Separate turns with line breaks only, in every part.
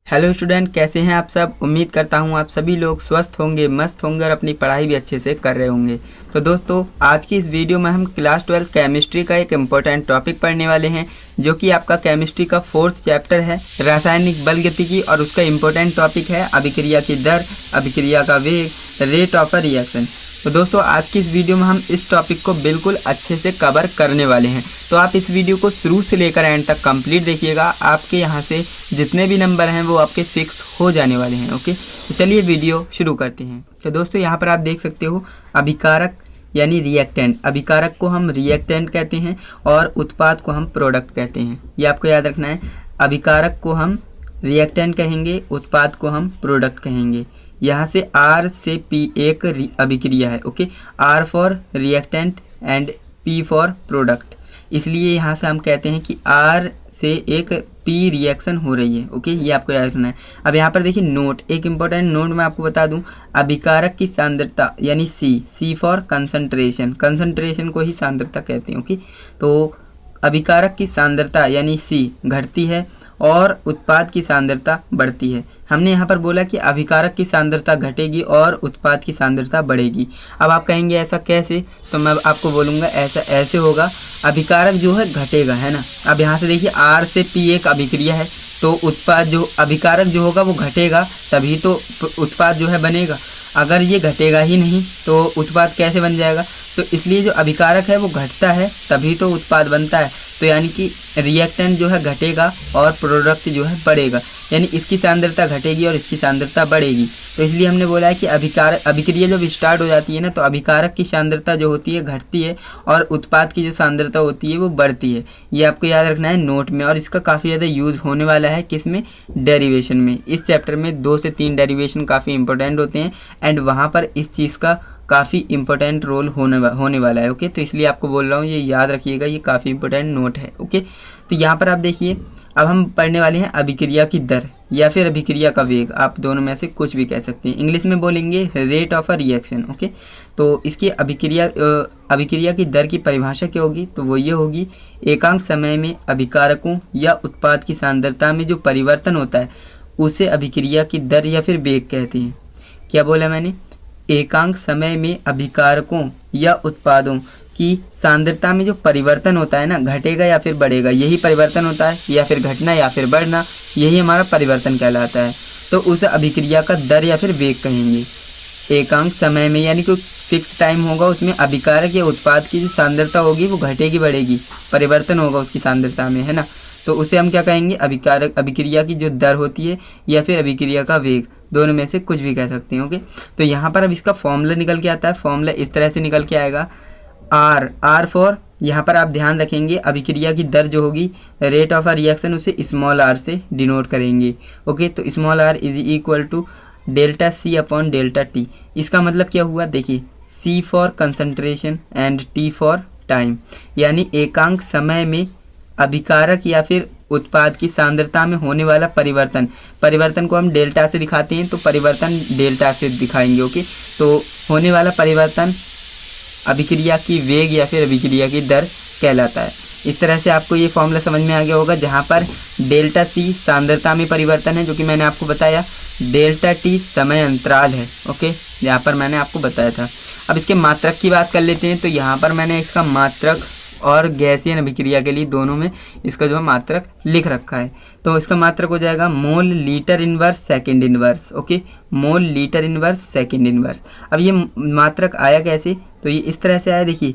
Hello student, कैसे हैं आप सब। उम्मीद करता हूं आप सभी लोग स्वस्थ होंगे, मस्त होंगे और अपनी पढ़ाई भी अच्छे से कर रहे होंगे। तो दोस्तों, आज की इस वीडियो में हम क्लास 12 केमिस्ट्री का एक इम्पोर्टेंट टॉपिक पढ़ने वाले हैं, जो कि आपका केमिस्ट्री का 4th चैप्टर है, रासायनिक बलगतिकी। और उसका इम्पोर्टेंट टॉपिक है अभिक्रिया की दर, अभिक्रिया का वेग, रेट ऑफ अ रिएक्शन। तो दोस्तों, आज की इस वीडियो में हम इस टॉपिक को बिल्कुल अच्छे से कवर करने वाले हैं। तो आप इस वीडियो को शुरू से लेकर एंड तक कंप्लीट देखिएगा। आपके यहाँ से जितने भी नंबर हैं वो आपके फिक्स हो जाने वाले हैं। ओके, तो चलिए वीडियो शुरू करते हैं। तो दोस्तों, यहाँ पर आप देख सकते हो अभिकारक यानी रिएक्टेंट। अभिकारक को हम रिएक्टेंट कहते हैं और उत्पाद को हम प्रोडक्ट कहते हैं। ये आपको याद रखना है। अभिकारक को हम रिएक्टेंट कहेंगे, उत्पाद को हम प्रोडक्ट कहेंगे। यहाँ से R से P एक अभिक्रिया है। Okay, R for reactant and P for product. इसलिए यहाँ से हम कहते हैं कि R से एक P रिएक्शन हो रही है। ओके, ये आपको याद रखना है। अब यहाँ पर देखिए नोट, एक इम्पोर्टेंट नोट मैं आपको बता दूँ। अभिकारक की सांद्रता यानी C फॉर कंसंट्रेशन, कंसंट्रेशन को ही सांद्रता कहते हैं। ओके, तो अभिकारक की सांद्रता यानी C घटती है और उत्पाद की सांद्रता बढ़ती है। हमने यहाँ पर बोला कि अभिकारक की सांद्रता घटेगी और उत्पाद की सांद्रता बढ़ेगी। अब आप कहेंगे ऐसा कैसे, तो मैं आपको बोलूँगा ऐसा ऐसे होगा। अभिकारक जो है घटेगा, है ना। अब यहाँ से देखिए R से P एक अभिक्रिया है, तो उत्पाद जो अभिकारक जो होगा वो घटेगा, तभी तो उत्पाद जो है बनेगा। अगर ये घटेगा ही नहीं तो उत्पाद कैसे बन जाएगा। तो इसलिए जो अभिकारक है वो घटता है तभी तो उत्पाद बनता है। तो यानी कि रिएक्टेंट जो है घटेगा और प्रोडक्ट जो है बढ़ेगा, यानी इसकी सांद्रता घटेगी और इसकी सांद्रता बढ़ेगी। तो इसलिए हमने बोला है कि अभिक्रिया जब स्टार्ट हो जाती है ना, तो अभिकारक की सांद्रता जो होती है घटती है और उत्पाद की जो सांद्रता होती है वो बढ़ती है। ये आपको याद रखना है नोट में। और इसका काफ़ी ज़्यादा यूज़ होने वाला है किसमें, डेरिवेशन में। इस चैप्टर में 2 से 3 डेरिवेशन काफ़ी इंपॉर्टेंट होते हैं एंड वहाँ पर इस चीज़ का काफ़ी इंपॉर्टेंट रोल होने वाला है। ओके, तो इसलिए आपको बोल रहा हूँ, ये याद रखिएगा, ये काफ़ी इंपॉर्टेंट नोट है। ओके, तो यहाँ पर आप देखिए, अब हम पढ़ने वाले हैं अभिक्रिया की दर या फिर अभिक्रिया का वेग। आप दोनों में से कुछ भी कह सकते हैं। इंग्लिश में बोलेंगे rate of a reaction. Okay, तो इसकी अभिक्रिया की दर की परिभाषा क्या होगी, तो वो ये होगी, एकांक समय में अभिकारकों या उत्पाद की सांद्रता में जो परिवर्तन होता है उसे अभिक्रिया की दर या फिर वेग कहते हैं। क्या बोला मैंने, एकांक समय में अभिकारकों या उत्पादों की सांद्रता में जो परिवर्तन होता है ना, घटेगा या फिर बढ़ेगा, यही परिवर्तन होता है, या फिर घटना या फिर बढ़ना, यही हमारा परिवर्तन कहलाता है। तो उस अभिक्रिया का दर या फिर वेग कहेंगे। एकांक समय में यानी कोई फिक्स टाइम होगा, उसमें अभिकारक या उत्पाद की जो सांद्रता होगी वो घटेगी बढ़ेगी, परिवर्तन होगा उसकी सांद्रता में, है ना। तो उसे हम क्या कहेंगे, अभिक्रिया की जो दर होती है या फिर अभिक्रिया का वेग, दोनों में से कुछ भी कह सकते हैं। ओके, तो यहाँ पर अब इसका फॉर्मूला निकल के आता है। फॉर्मूला इस तरह से निकल के आएगा, R फॉर, यहाँ पर आप ध्यान रखेंगे अभिक्रिया की दर जो होगी, रेट ऑफ अ रिएक्शन, उसे स्मॉल r से डिनोट करेंगे। ओके, तो small r is equal to delta C upon delta T। इसका मतलब क्या हुआ, देखिए, C for concentration and T for time, यानी एकांक समय में अभिकारक या फिर उत्पाद की सांद्रता में होने वाला परिवर्तन को हम डेल्टा से दिखाते हैं, तो परिवर्तन डेल्टा से दिखाएंगे। ओके, तो होने वाला परिवर्तन अभिक्रिया की वेग या फिर अभिक्रिया की दर कहलाता है। इस तरह से आपको ये फॉर्मूला समझ में आ गया होगा, जहाँ पर डेल्टा C सांद्रता में परिवर्तन है, जो कि मैंने आपको बताया, डेल्टा T समय अंतराल है। ओके, यहाँ पर मैंने आपको बताया था। अब इसके मात्रक की बात कर लेते हैं। तो यहाँ पर मैंने इसका मात्रक और गैसीय अभिक्रिया के लिए दोनों में इसका जो है मात्रक लिख रखा है। तो इसका मात्रक हो जाएगा mole litre inverse second inverse. Okay, mole litre inverse second inverse. अब ये मात्रक आया कैसे, तो ये इस तरह से आया। देखिए,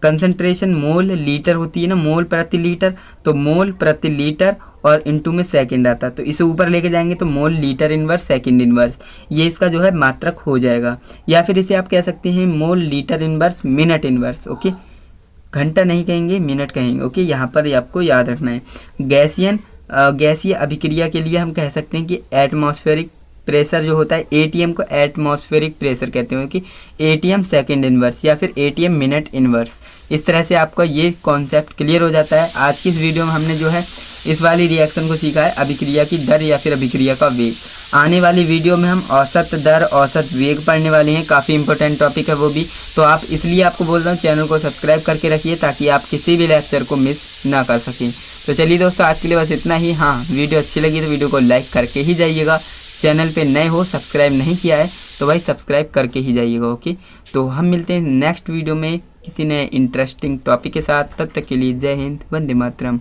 कंसंट्रेशन मोल लीटर होती है ना, मोल प्रति लीटर, तो मोल प्रति लीटर और इनटू में सेकंड आता है, तो इसे ऊपर लेके जाएंगे तो mole litre inverse second inverse, ये इसका जो है मात्रक हो जाएगा। या फिर इसे आप कह सकते हैं mole litre inverse minute inverse. Okay, घंटा नहीं कहेंगे, मिनट कहेंगे। ओके, यहाँ पर आपको याद रखना है। गैसीय अभिक्रिया के लिए हम कह सकते हैं कि एटमॉस्फेरिक प्रेशर जो होता है, ATM को एटमॉस्फेरिक प्रेशर कहते हैं कि ATM सेकंड इनवर्स या फिर ATM मिनट इनवर्स, इस तरह से आपका ये कॉन्सेप्ट क्लियर हो जाता है। आज की इस वीडियो में हमने जो है इस वाली रिएक्शन को सीखा है, अभिक्रिया की दर या फिर अभिक्रिया का वेग। आने वाली वीडियो में हम औसत दर, औसत वेग पढ़ने वाले हैं। काफ़ी इंपॉर्टेंट टॉपिक है वो भी, तो आप इसलिए आपको बोल रहा हूँ चैनल को सब्सक्राइब करके रखिए ताकि आप किसी भी लेक्चर को मिस ना कर सकें। तो चलिए दोस्तों, आज के लिए बस इतना ही। हाँ, वीडियो अच्छी लगी तो वीडियो को लाइक करके ही जाइएगा। चैनल पे नए हो, सब्सक्राइब नहीं किया है तो भाई सब्सक्राइब करके ही जाइएगा। ओके, तो हम मिलते हैं नेक्स्ट वीडियो में किसी नए इंटरेस्टिंग टॉपिक के साथ। तब तक के लिए जय हिंद, वंदे मातरम।